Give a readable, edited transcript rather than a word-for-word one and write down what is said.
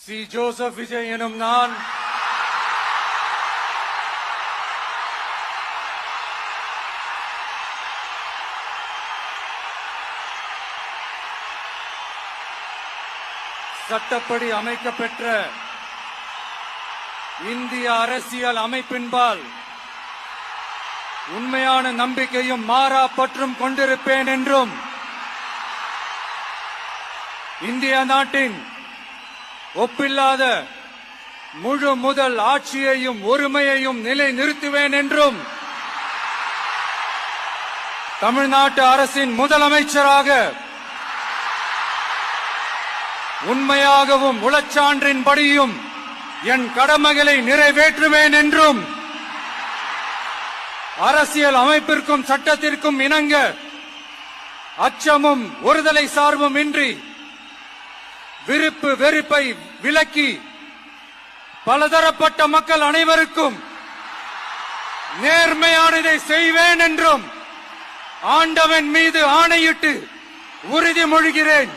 C. Joseph Vijay எனும் நான் சட்டப்படி அமைக்கப்பெற்ற இந்திய அரசியல் அமைப்பின்பால் உண்மையான நம்பிக்கையும் மாறா பற்றும் கொண்டிருப்பேன் என்றும் இந்திய நாட்டின் ஒப்பில்லாத முழு முதல் ஆட்சியையும் ஒருமையையும் நிலைநிறுத்துவேன் என்றும் தமிழ்நாட்டு அரசின் முதலமைச்சராக உண்மையாகவும் உளச்சான்றின்படியும் என் கடமைகளை நிறைவேற்றுவேன் என்றும் அரசியல் அமைப்பிற்கும் சட்டத்திற்கும் இணங்க அச்சமும் ஒருதலை சார்பும் இன்றி விருப்பு வெறுப்பை விலக்கி பலதரப்பட்ட மக்கள் அனைவருக்கும் நேர்மையானதை செய்வேன் என்றும் ஆண்டவன் மீது ஆணையிட்டு உறுதிமொழிகிறேன்.